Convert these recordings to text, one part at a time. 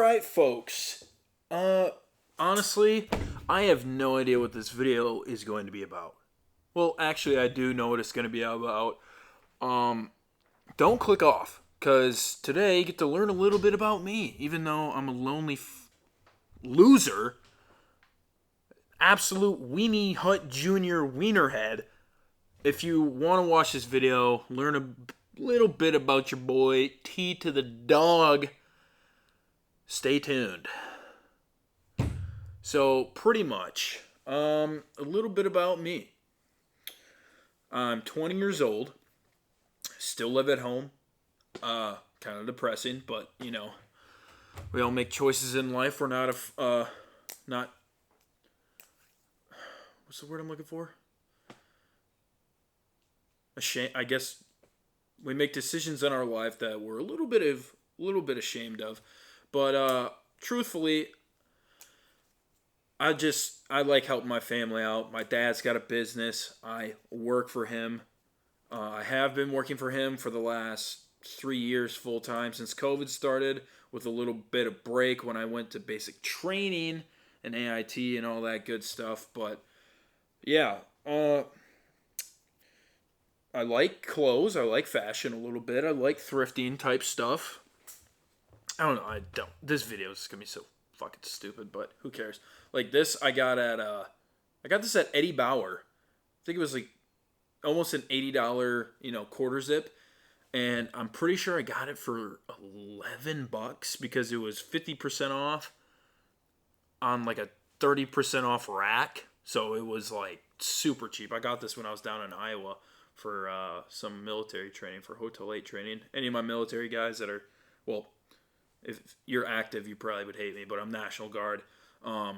right, folks. Uh, Honestly, I have no idea what this video is going to be about. Well, actually, I do know what it's going to be about. Um, don't click off, because today you get to learn a little bit about me, even though I'm a lonely loser, absolute weenie hut junior wienerhead. If you want to watch this video, learn a little bit about your boy T to the dog. Stay tuned. So pretty much, a little bit about me. I'm 20 years old. Still live at home. Kind of depressing, but we all make choices in life. We're not what's the word I'm looking for? Ashamed. I guess we make decisions in our life that we're a little bit ashamed of. But truthfully, I like helping my family out. My dad's got a business. I work for him. I have been working for him for the last 3 years full time since COVID started, with a little bit of break when I went to basic training and AIT and all that good stuff. But yeah, I like clothes. I like fashion a little bit. I like thrifting type stuff. I don't know. I don't. This video is gonna be so fucking stupid, but who cares? Like this, I got this at Eddie Bauer. I think it was like almost an $80, quarter zip, and I'm pretty sure I got it for $11 because it was 50% off on like a 30% off rack. So it was like super cheap. I got this when I was down in Iowa for some military training, for Hotel 8 training. Any of my military guys that are, well, if you're active, you probably would hate me, but I'm National Guard. And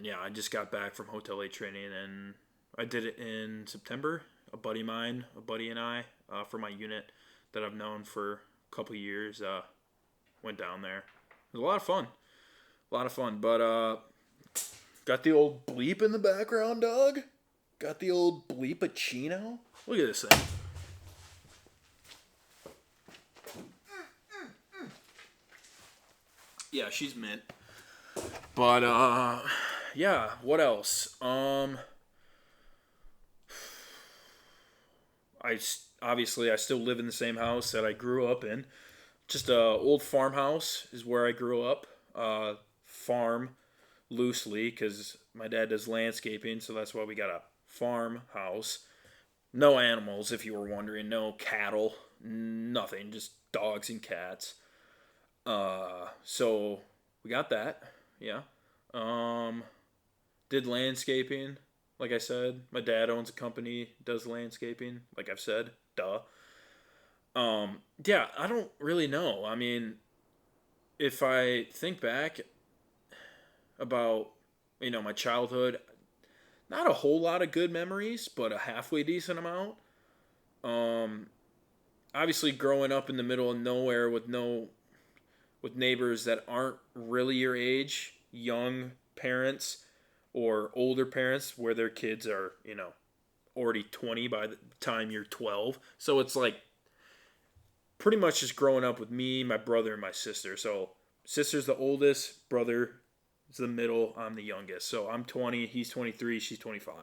yeah, I just got back from Hotel 8 training, and I did it in September. A buddy and I, for my unit that I've known for a couple years, went down there. It was a lot of fun. A lot of fun. But got the old bleep in the background, dog. Got the old bleepachino. Look at this thing. Yeah, she's mint. But yeah, what else? I still live in the same house that I grew up in. Just a old farmhouse is where I grew up. Farm loosely because my dad does landscaping, so that's why we got a farmhouse. No animals, if you were wondering. No cattle. Nothing. Just dogs and cats. So we got that. Yeah. Um, did landscaping. Like I said, my dad owns a company, does landscaping. Like I've said, duh. Yeah, I don't really know. I mean, if I think back about my childhood, not a whole lot of good memories, but a halfway decent amount. Um, Obviously, growing up in the middle of nowhere with neighbors that aren't really your age, young parents or older parents where their kids are, already 20 by the time you're 12. So it's like pretty much just growing up with me, my brother, and my sister. So sister's the oldest, brother is the middle, I'm the youngest. So I'm 20, he's 23, she's 25.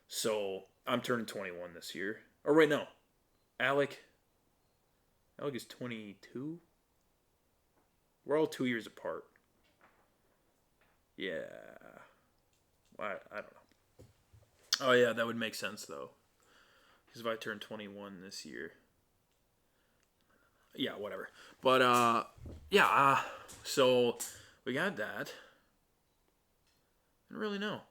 So I'm turning 21 this year. Or wait, no. Alec is 22. We're all 2 years apart. Yeah. I don't know. Oh, yeah, that would make sense, though. Because if I turn 21 this year. Yeah, whatever. But, yeah, so we got that. I don't really know.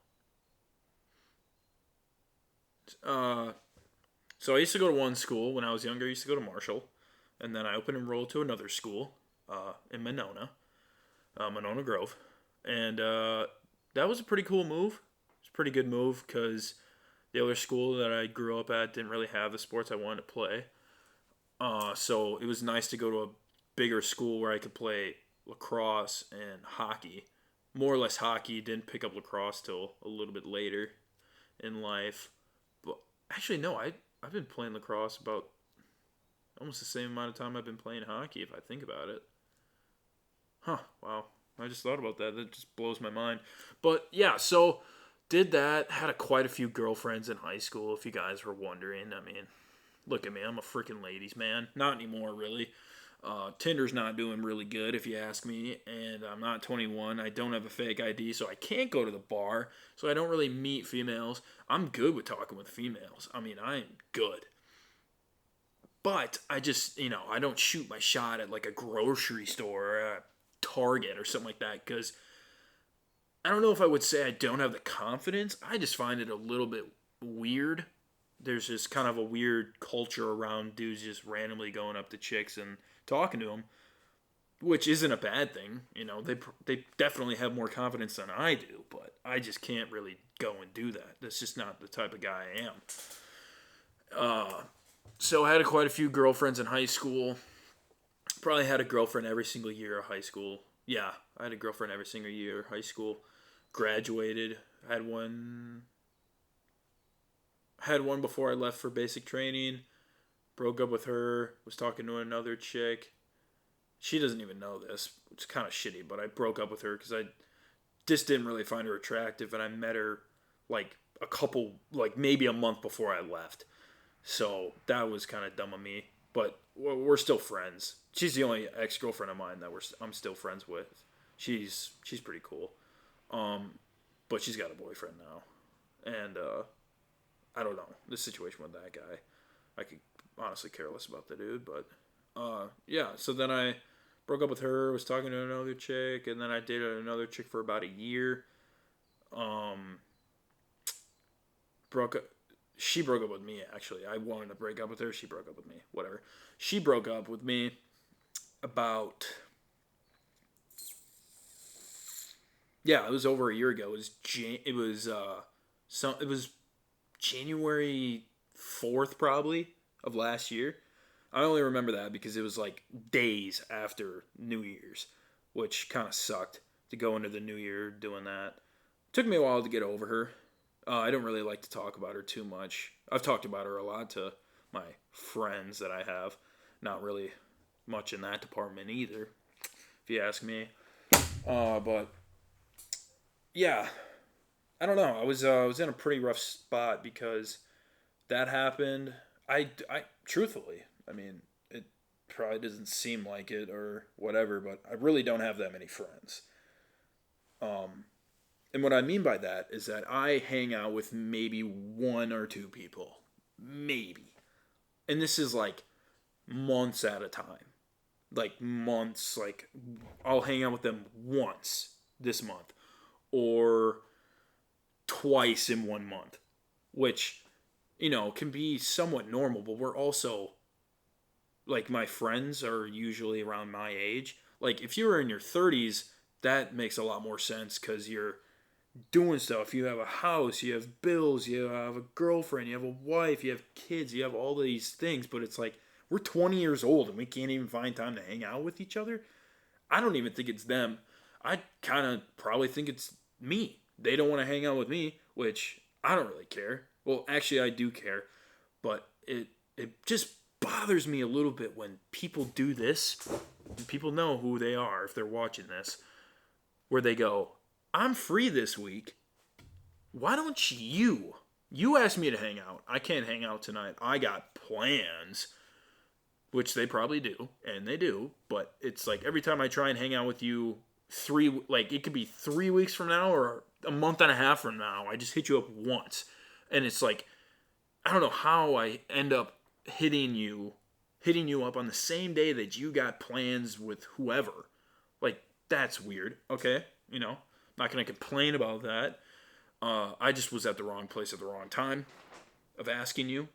So I used to go to one school when I was younger. I used to go to Marshall. And then I open enrolled to another school in Monona Grove. And that was a pretty cool move. It's a pretty good move because the other school that I grew up at didn't really have the sports I wanted to play. So it was nice to go to a bigger school where I could play lacrosse and hockey. More or less hockey. Didn't pick up lacrosse till a little bit later in life. But actually, no, I've been playing lacrosse about almost the same amount of time I've been playing hockey, if I think about it. Huh, wow. I just thought about that. That just blows my mind. But yeah, so did that. Had quite a few girlfriends in high school, if you guys were wondering. I mean, look at me. I'm a freaking ladies' man. Not anymore, really. Tinder's not doing really good, if you ask me. And I'm not 21. I don't have a fake ID, so I can't go to the bar. So I don't really meet females. I'm good with talking with females. I mean, I'm good. But I just, I don't shoot my shot at like a grocery store or a Target or something like that because I don't know if I would say I don't have the confidence. I just find it a little bit weird. There's just kind of a weird culture around dudes just randomly going up to chicks and talking to them, which isn't a bad thing. They definitely have more confidence than I do, but I just can't really go and do that. That's just not the type of guy I am. So I had quite a few girlfriends in high school. Probably had a girlfriend every single year of high school. Yeah, I had a girlfriend every single year of high school. Graduated. Had one before I left for basic training. Broke up with her. Was talking to another chick. She doesn't even know this. It's kind of shitty, but I broke up with her because I just didn't really find her attractive, and I met her like maybe a month before I left. So that was kind of dumb of me. But we're still friends. She's the only ex-girlfriend of mine that I'm still friends with. She's pretty cool. But she's got a boyfriend now. And I don't know. The situation with that guy, I could honestly care less about the dude. But yeah, so then I broke up with her, was talking to another chick, and then I dated another chick for about a year. She broke up with me, actually. I wanted to break up with her. She broke up with me. Whatever. She broke up with me about... Yeah, it was over a year ago. It was January 4th, probably, of last year. I only remember that because it was like days after New Year's, which kind of sucked to go into the new year doing that. Took me a while to get over her. I don't really like to talk about her too much. I've talked about her a lot to my friends that I have. Not really much in that department either, if you ask me. But yeah, I don't know. I was in a pretty rough spot because that happened. I truthfully, I mean, it probably doesn't seem like it or whatever, but I really don't have that many friends. And what I mean by that is that I hang out with maybe one or two people. Maybe. And this is like months at a time. Like months. Like I'll hang out with them once this month. Or twice in 1 month. Which, can be somewhat normal. But we're also... Like my friends are usually around my age. Like if you were in your 30s, that makes a lot more sense because you're doing stuff. You have a house, you have bills, you have a girlfriend, you have a wife, you have kids, you have all these things, but it's like we're 20 years old and we can't even find time to hang out with each other. I don't even think it's them. I kind of probably think it's me. They don't want to hang out with me, which I don't really care. Well, actually I do care, but it just bothers me a little bit when people do this, and people know who they are if they're watching this, where they go, I'm free this week. Why don't you? You asked me to hang out. I can't hang out tonight. I got plans. Which they probably do. And they do. But it's like every time I try and hang out with you, it could be 3 weeks from now or a month and a half from now. I just hit you up once. And it's like, I don't know how I end up hitting you up on the same day that you got plans with whoever. Like, that's weird. Okay? Not going to complain about that. I just was at the wrong place at the wrong time of asking you.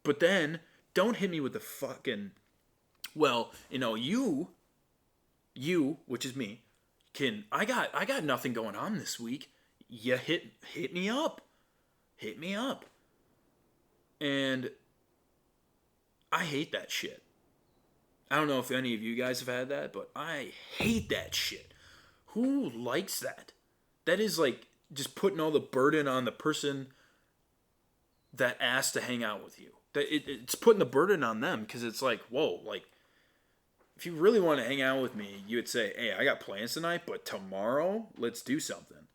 But then, don't hit me with the fucking... Well, you, which is me, I got nothing going on this week. You hit me up. Hit me up. And I hate that shit. I don't know if any of you guys have had that, but I hate that shit. Who likes that? That is like just putting all the burden on the person that asked to hang out with you. It's putting the burden on them because it's like, whoa, like if you really want to hang out with me, you would say, hey, I got plans tonight, but tomorrow, let's do something.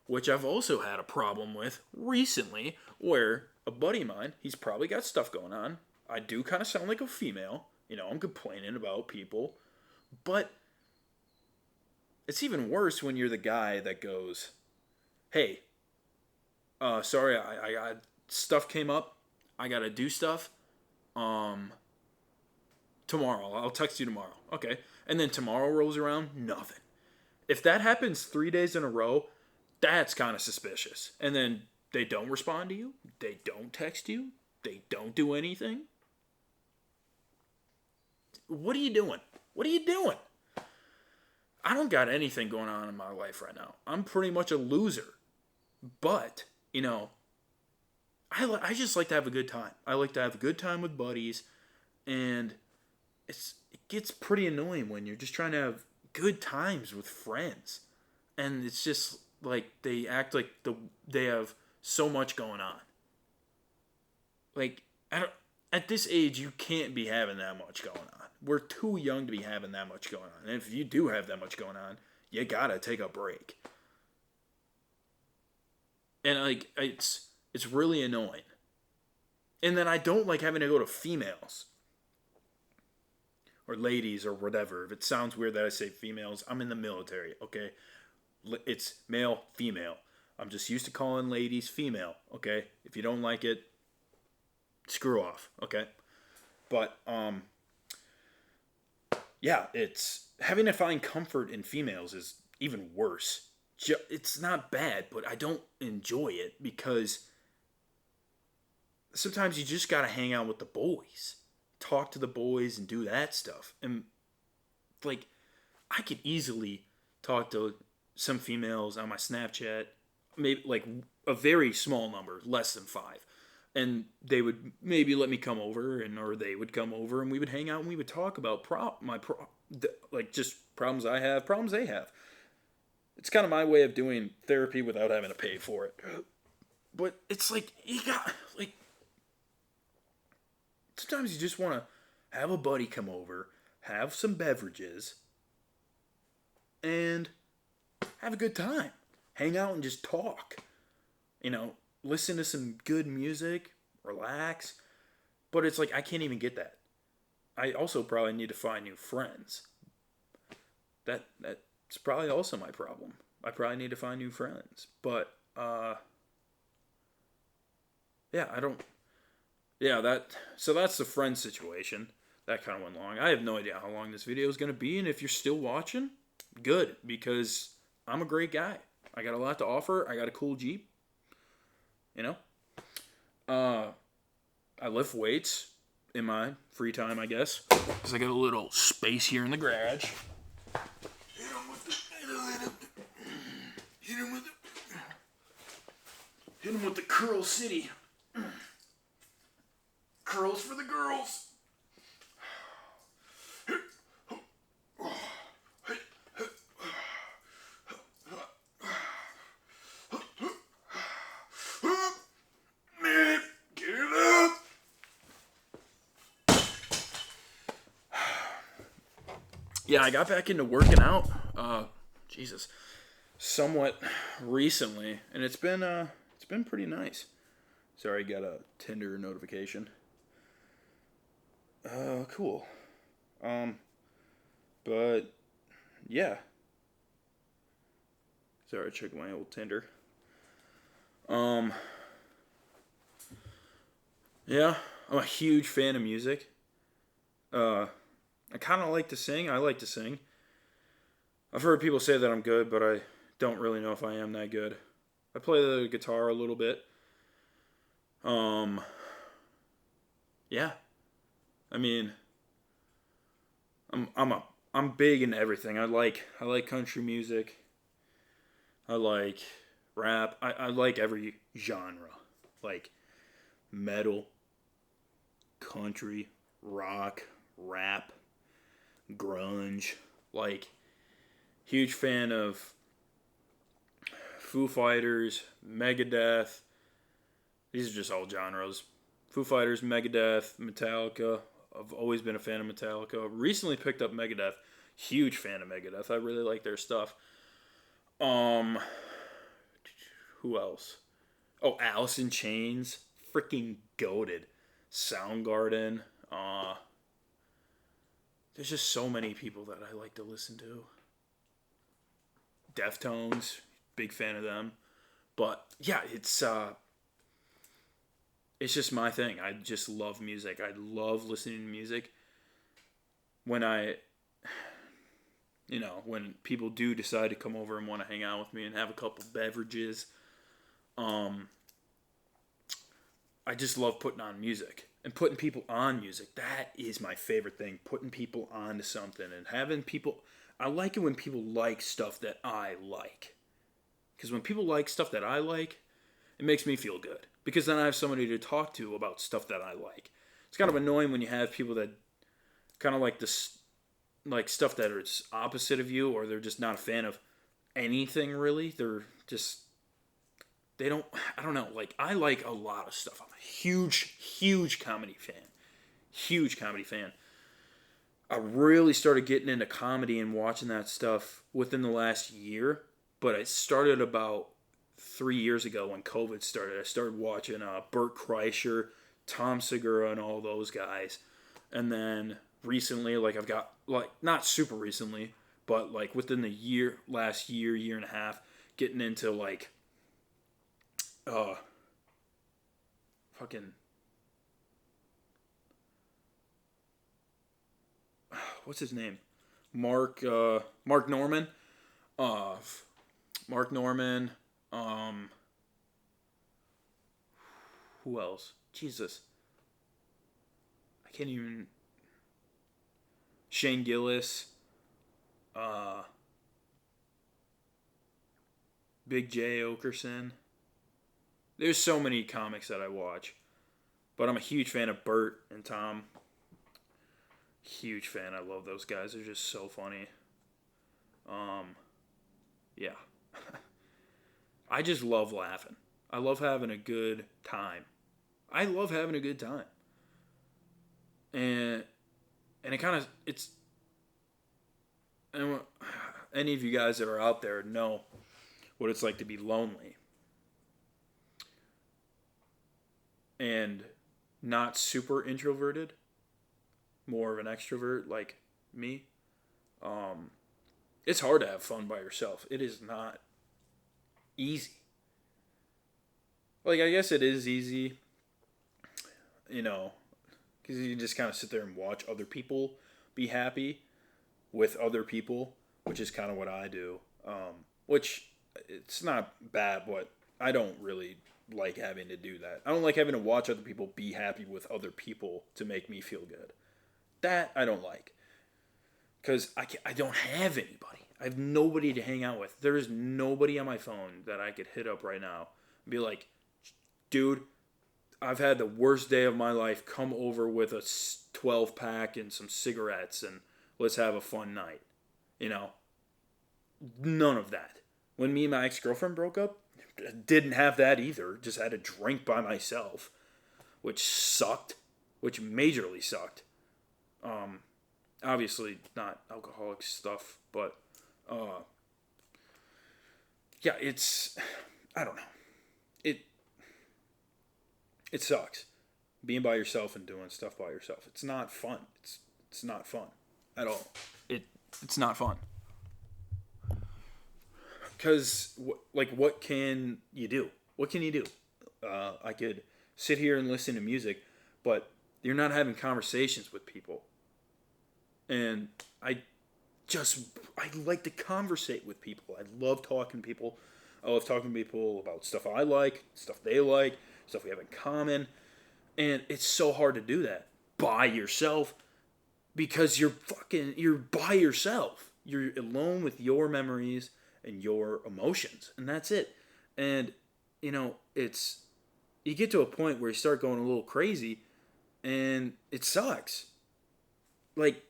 Which I've also had a problem with recently, where a buddy of mine, he's probably got stuff going on. I do kind of sound like a female. I'm complaining about people. But it's even worse when you're the guy that goes, hey, sorry, I got stuff came up. I got to do stuff. Tomorrow. I'll text you tomorrow. Okay. And then tomorrow rolls around, nothing. If that happens 3 days in a row, that's kind of suspicious. And then they don't respond to you. They don't text you. They don't do anything. What are you doing? What are you doing? I don't got anything going on in my life right now. I'm pretty much a loser. But, I just like to have a good time. I like to have a good time with buddies. And it gets pretty annoying when you're just trying to have good times with friends. And it's just like they act like they have so much going on. Like, at this age, you can't be having that much going on. We're too young to be having that much going on. And if you do have that much going on, you gotta take a break. And like, it's really annoying. And then I don't like having to go to females. Or ladies or whatever. If it sounds weird that I say females, I'm in the military, okay? It's male, female. I'm just used to calling ladies female, okay? If you don't like it, screw off, okay? But, yeah, it's having to find comfort in females is even worse. It's not bad, but I don't enjoy it because sometimes you just gotta hang out with the boys. Talk to the boys and do that stuff. And, like, I could easily talk to some females on my Snapchat, maybe like a very small number, less than 5, and they would maybe let me come over, or they would come over, and we would hang out and we would talk about just problems I have, problems they have. It's kind of my way of doing therapy without having to pay for it. But it's like sometimes you just want to have a buddy come over, have some beverages, and have a good time. Hang out and just talk. Listen to some good music, relax. But it's like, I can't even get that. I also probably need to find new friends. That's probably also my problem. I probably need to find new friends. But, yeah, I don't... Yeah, so that's the friend situation. That kind of went long. I have no idea how long this video is going to be, and if you're still watching, good, because I'm a great guy. I got a lot to offer. I got a cool Jeep. I lift weights in my free time, I guess, because I got a little space here in the garage. Hit him with the Curl City. Curls for the girls. Get it up. Yeah, I got back into working out. Somewhat recently, and it's been pretty nice. Sorry, got a Tinder notification. Cool. But yeah. Sorry, check my old Tinder. Yeah, I'm a huge fan of music. I kind of like to sing. I like to sing. I've heard people say that I'm good, but I don't really know if I am that good. I play the guitar a little bit. Yeah. I mean, I'm big into everything. I like country music. I like rap. I like every genre. Like metal, country, rock, rap, grunge. Like, huge fan of Foo Fighters, Megadeth. These are just all genres. Foo Fighters, Megadeth, Metallica, I've always been a fan of Metallica. Recently picked up Megadeth. Huge fan of Megadeth. I really like their stuff. Um, who else? Oh, Alice in Chains. Freaking goated. Soundgarden. Uh, there's just so many people that I like to listen to. Deftones. Big fan of them. But yeah, it's just my thing. I just love music. I love listening to music. When when people do decide to come over and want to hang out with me and have a couple beverages, um, I just love putting on music and putting people on music. That is my favorite thing. Putting people onto something and having people. I like it when people like stuff that I like. Because when people like stuff that I like, it makes me feel good. Because then I have somebody to talk to about stuff that I like. It's kind of annoying when you have people that kind of like this, like stuff that is opposite of you, or they're just not a fan of anything really. They're just, they don't, I don't know. Like, I like a lot of stuff. I'm a huge, huge comedy fan. Huge comedy fan. I really started getting into comedy and watching that stuff within the last year. But it started about 3 years ago when COVID started. I started watching Bert Kreischer, Tom Segura, and all those guys. And then recently, like I've got, like, not super recently, but like within the last year and a half, getting into like, fucking, what's his name? Mark Norman. Uh, Mark Norman. Who else? Jesus. I can't even. Shane Gillis. Uh, Big J Okerson. There's so many comics that I watch. But I'm a huge fan of Bert and Tom. Huge fan. I love those guys. They're just so funny. Yeah. I just love laughing. I love having a good time. I love having a good time. And it kind of and any of you guys that are out there know what it's like to be lonely and not super introverted, more of an extrovert like me. It's hard to have fun by yourself. It is not easy. Like, I guess it is easy, you know, because you just kind of sit there and watch other people be happy with other people, which is kind of what I do. Which, it's not bad, but I don't really like having to do that. I don't like having to watch other people be happy with other people to make me feel good. That I don't like. Because I don't have anybody. I have nobody to hang out with. There is nobody on my phone that I could hit up right now and be like, dude, I've had the worst day of my life. Come over with a 12 pack and some cigarettes and let's have a fun night. You know? None of that. When me and my ex-girlfriend broke up, didn't have that either. Just had a drink by myself, which sucked. Which majorly sucked. Obviously not alcoholic stuff, but yeah, I don't know. It sucks being by yourself and doing stuff by yourself. It's not fun. It's not fun at all. It's not fun. Cuz what can you do? What can you do? I could sit here and listen to music, but you're not having conversations with people. And I like to conversate with people. I love talking to people. I love talking to people about stuff I like, stuff they like, stuff we have in common. And it's so hard to do that by yourself because you're by yourself. You're alone with your memories and your emotions, and that's it. And you get to a point where you start going a little crazy and it sucks. Like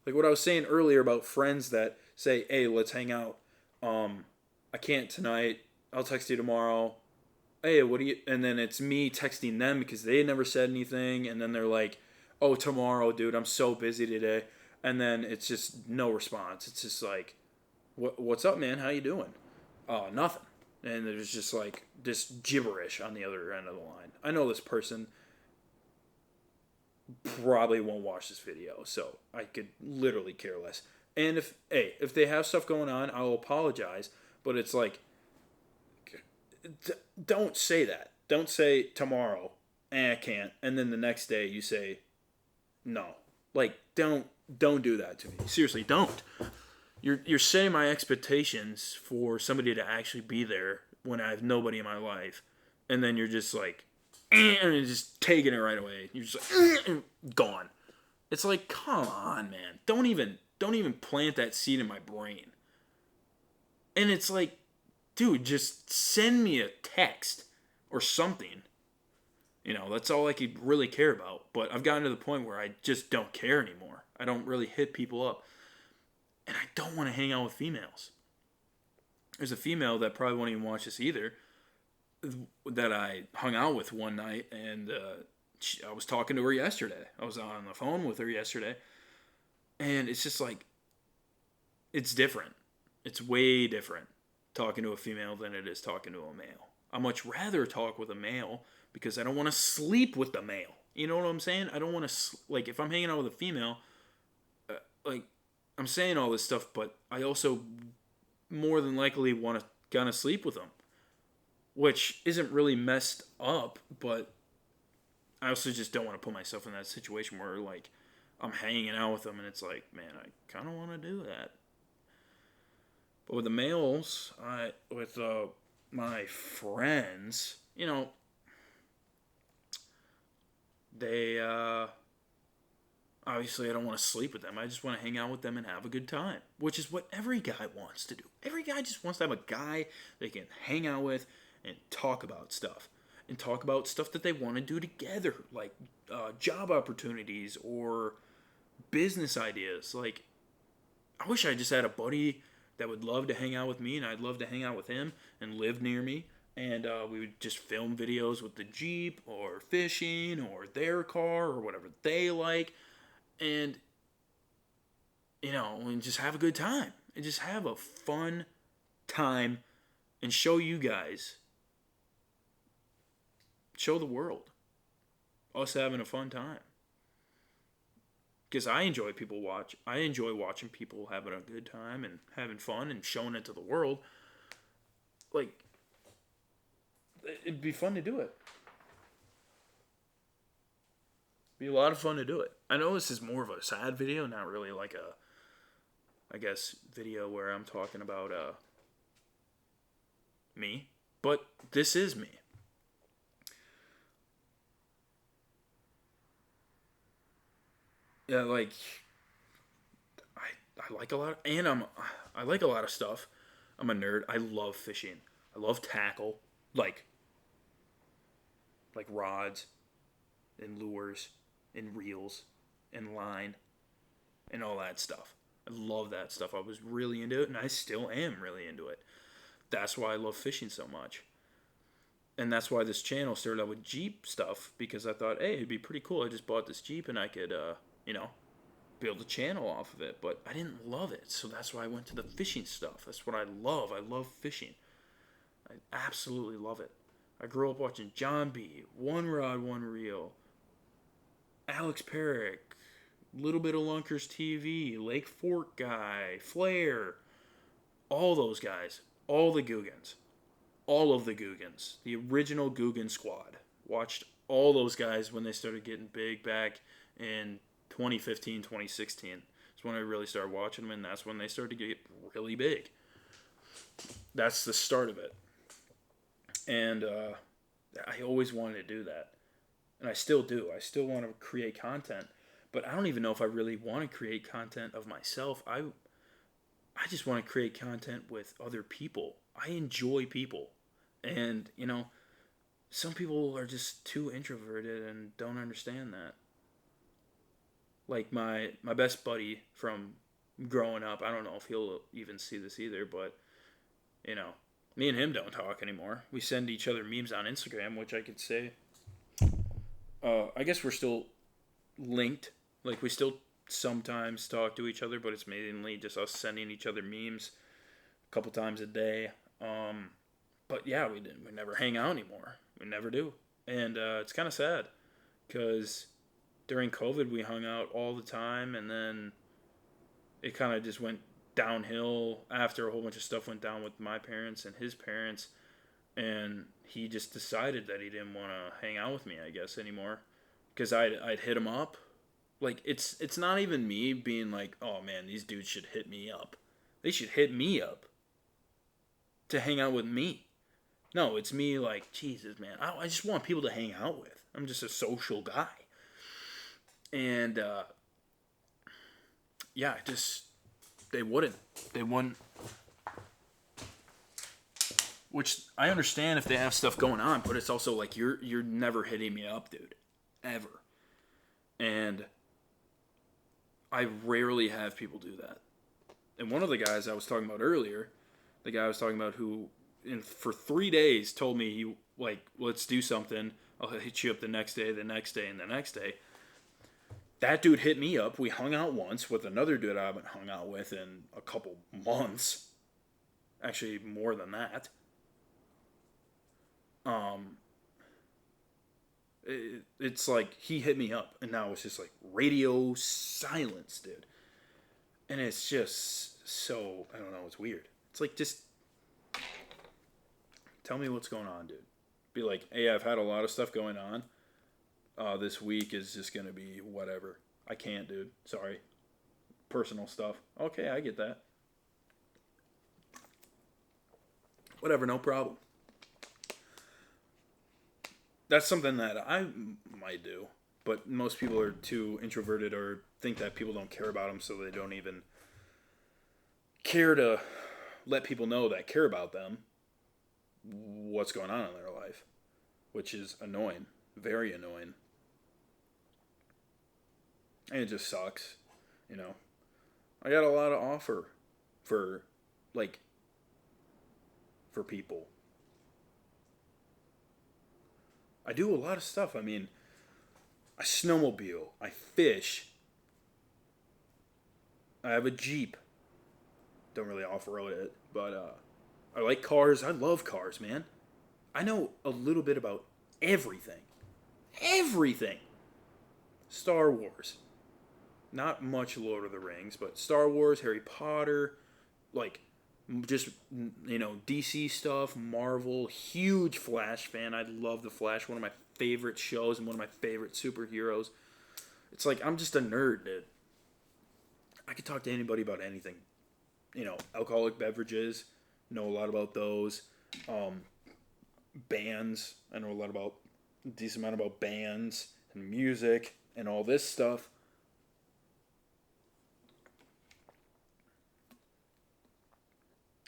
what I was saying earlier about friends that say, "Hey, let's hang out. I can't tonight. I'll text you tomorrow." Hey, what do you? And then it's me texting them because they never said anything, and then they're like, oh, tomorrow, dude, I'm so busy today. And then it's just no response. It's just like, what's up, man? How you doing? Oh, nothing. And there's just like this gibberish on the other end of the line. I know this person probably won't watch this video, so I could literally care less. And if they have stuff going on, I'll apologize. But it's like, don't say that. Don't say tomorrow. I can't. And then the next day you say no. Like, don't do that to me. Seriously, don't. You're setting my expectations for somebody to actually be there when I have nobody in my life, and then you're just like, and you're just taking it right away. You're just like, gone. It's like, come on, man. Don't even plant that seed in my brain. And it's like, dude, just send me a text or something. That's all I could really care about. But I've gotten to the point where I just don't care anymore. I don't really hit people up. And I don't want to hang out with females. There's a female that probably won't even watch this either that I hung out with one night, and I was talking to her yesterday. I was on the phone with her yesterday. And it's just like, it's different. It's way different talking to a female than it is talking to a male. I much rather talk with a male because I don't want to sleep with the male. You know what I'm saying? I don't want to, like, if I'm hanging out with a female, like, I'm saying all this stuff, but I also more than likely want to kind of sleep with them, which isn't really messed up, but I also just don't want to put myself in that situation where, like, I'm hanging out with them and it's like, man, I kind of want to do that. But with the males, with my friends, they obviously I don't want to sleep with them. I just want to hang out with them and have a good time, which is what every guy wants to do. Every guy just wants to have a guy they can hang out with and talk about stuff. And talk about stuff that they want to do together, like job opportunities or business ideas. Like, I wish I just had a buddy that would love to hang out with me, and I'd love to hang out with him and live near me. And we would just film videos with the Jeep or fishing or their car or whatever they like. And, and just have a good time. And just have a fun time and show you guys, show the world, us having a fun time. Because I enjoy watching people having a good time and having fun and showing it to the world. Like, it'd be fun to do it. Be a lot of fun to do it. I know this is more of a sad video, not really like video where I'm talking about me. But this is me. Yeah, like, I like a lot, I like a lot of stuff. I'm a nerd. I love fishing. I love tackle, like rods and lures and reels and line and all that stuff. I love that stuff. I was really into it, and I still am really into it. That's why I love fishing so much. And that's why this channel started out with Jeep stuff, because I thought, hey, it'd be pretty cool. I just bought this Jeep, and I could, build a channel off of it. But I didn't love it, so that's why I went to the fishing stuff. That's what I love. I love fishing. I absolutely love it. I grew up watching John B., One Rod, One Reel, Alex Perrick, little bit of Lunkers TV, Lake Fork guy, Flair, all those guys, all the Googans, all of the Googans, the original Googan squad. Watched all those guys when they started getting big back in 2015, 2016. That's when I really started watching them, and that's when they started to get really big. That's the start of it. And I always wanted to do that. And I still do. I still want to create content. But I don't even know if I really want to create content of myself. I just want to create content with other people. I enjoy people. And, some people are just too introverted and don't understand that. Like my best buddy from growing up, I don't know if he'll even see this either, but, me and him don't talk anymore. We send each other memes on Instagram, which I could say, I guess we're still linked. Like, we still sometimes talk to each other, but it's mainly just us sending each other memes a couple times a day. But yeah, we never hang out anymore. We never do, and it's kind of sad because during COVID we hung out all the time, and then it kind of just went downhill after a whole bunch of stuff went down with my parents and his parents, and he just decided that he didn't want to hang out with me, I guess, anymore, because I'd hit him up. Like, it's not even me being like, oh man, these dudes should hit me up. They should hit me up to hang out with me. No, it's me like, Jesus, man, I just want people to hang out with. I'm just a social guy. And, yeah, just, they wouldn't. They wouldn't. Which, I understand if they have stuff going on, but it's also like, you're never hitting me up, dude. Ever. And I rarely have people do that. And one of the guys I was talking about earlier, the guy I was talking about who, for 3 days, told me, he like, let's do something. I'll hit you up the next day, and the next day. That dude hit me up. We hung out once with another dude I haven't hung out with in a couple months. Actually, more than that. It's like he hit me up, and now it's just like radio silence, dude. And it's just so, I don't know, it's weird. It's like, just tell me what's going on, dude. Be like, hey, I've had a lot of stuff going on. This week is just going to be whatever. I can't, dude. Sorry. Personal stuff. Okay, I get that. Whatever, no problem. That's something that I might do. But most people are too introverted or think that people don't care about them, so they don't even care to let people know that care about them what's going on in their life, which is annoying. Very annoying. And it just sucks, you know. I got a lot to offer for, like, for people. I do a lot of stuff. I mean, I snowmobile. I fish. I have a Jeep. Don't really off-road it, but I like cars. I love cars, man. I know a little bit about everything. Everything. Star Wars. Not much Lord of the Rings, but Star Wars, Harry Potter, like, just, you know, DC stuff, Marvel, huge Flash fan. I love the Flash, one of my favorite shows and one of my favorite superheroes. It's like, I'm just a nerd, dude. I could talk to anybody about anything. You know, alcoholic beverages, know a lot about those. Bands, I know a decent amount about bands and music and all this stuff.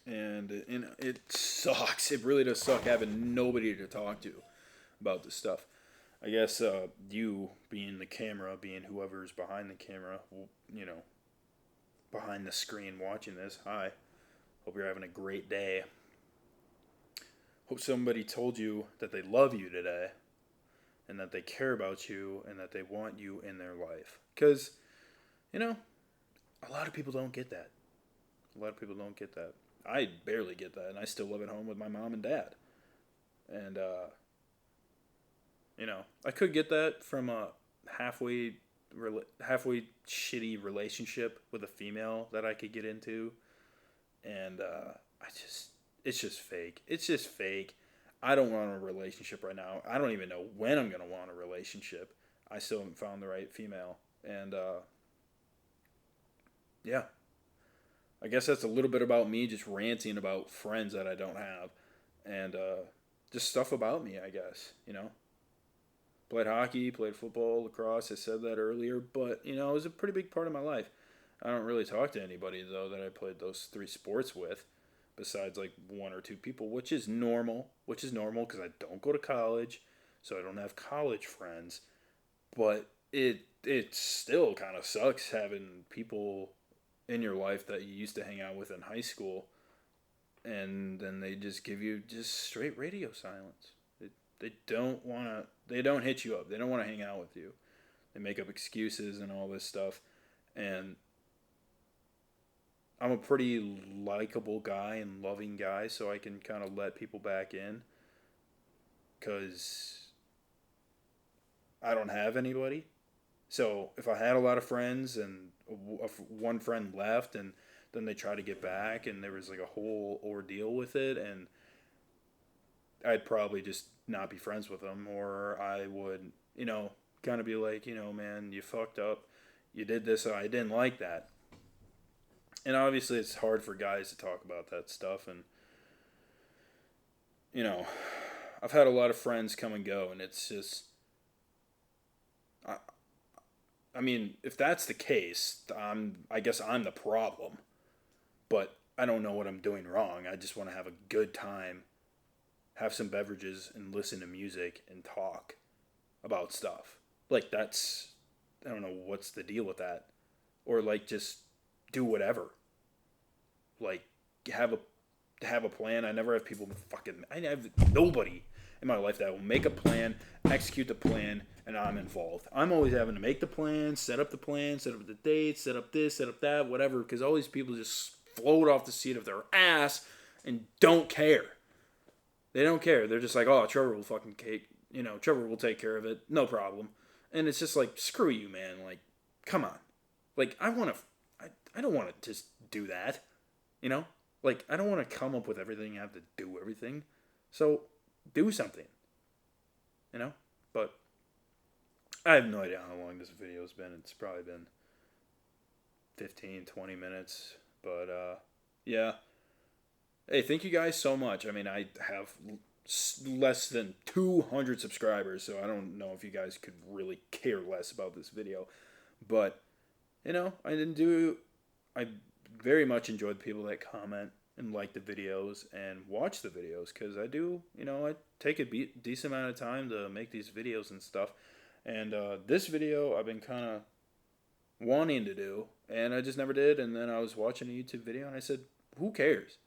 And it sucks. It really does suck having nobody to talk to about this stuff. I guess you being the camera, being whoever's behind the camera, you know, behind the screen watching this, hi. Hope you're having a great day. Hope somebody told you that they love you today and that they care about you and that they want you in their life. Because, you know, a lot of people don't get that. A lot of people don't get that. I barely get that, and I still live at home with my mom and dad. And, you know, I could get that from a halfway shitty relationship with a female that I could get into. And, it's just fake. It's just fake. I don't want a relationship right now. I don't even know when I'm going to want a relationship. I still haven't found the right female. And, yeah. I guess that's a little bit about me just ranting about friends that I don't have. And just stuff about me, I guess, you know. Played hockey, played football, lacrosse. I said that earlier. But, you know, it was a pretty big part of my life. I don't really talk to anybody, though, that I played those 3 sports with. Besides, like, 1 or 2 people, which is normal. Which is normal because I don't go to college. So I don't have college friends. But it still kind of sucks having people in your life that you used to hang out with in high school, and then they just give you just straight radio silence. They don't hit you up. They don't want to hang out with you. They make up excuses and all this stuff. And I'm a pretty likable guy and loving guy, so I can kind of let people back in because I don't have anybody. So if I had a lot of friends and if one friend left and then they try to get back and there was like a whole ordeal with it, and I'd probably just not be friends with them, or I would, kind of be like, man, you fucked up. You did this. I didn't like that. And obviously it's hard for guys to talk about that stuff. And, I've had a lot of friends come and go, and it's just, I mean, if that's the case, I guess I'm the problem. But I don't know what I'm doing wrong. I just want to have a good time, have some beverages, and listen to music and talk about stuff. Like, I don't know what's the deal with that. Or, like, just do whatever. Like, have a plan. I never have people I have nobody in my life that will make a plan, execute the plan, and I'm involved. I'm always having to make the plan, set up the date, set up this, set up that, whatever, because all these people just float off the seat of their ass and don't care. They don't care. They're just like, oh, Trevor will fucking Trevor will take care of it. No problem. And it's just like, screw you, man. Like, come on. Like, I don't want to just do that. Like, I don't want to come up with everything. I have to do everything. So, do something. But I have no idea how long this video has been. It's probably been 15, 20 minutes. But, yeah. Hey, thank you guys so much. I mean, I have less than 200 subscribers, so I don't know if you guys could really care less about this video. But, I very much enjoy the people that comment and like the videos and watch the videos, because I do, I take a decent amount of time to make these videos and stuff. And this video I've been kind of wanting to do, and I just never did. And then I was watching a YouTube video, and I said, who cares?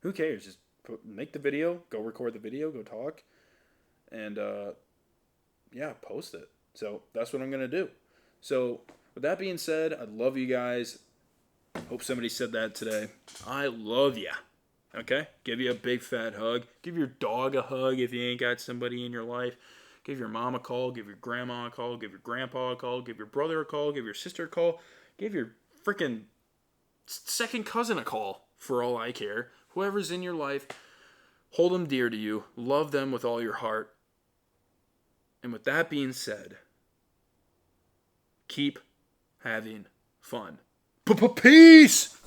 Who cares? Just make the video, go record the video, go talk, and post it. So that's what I'm going to do. So with that being said, I love you guys. Hope somebody said that today. I love ya. Okay? Give you a big fat hug. Give your dog a hug if you ain't got somebody in your life. Give your mom a call. Give your grandma a call. Give your grandpa a call. Give your brother a call. Give your sister a call. Give your freaking second cousin a call, for all I care. Whoever's in your life, hold them dear to you. Love them with all your heart. And with that being said, keep having fun. Peace!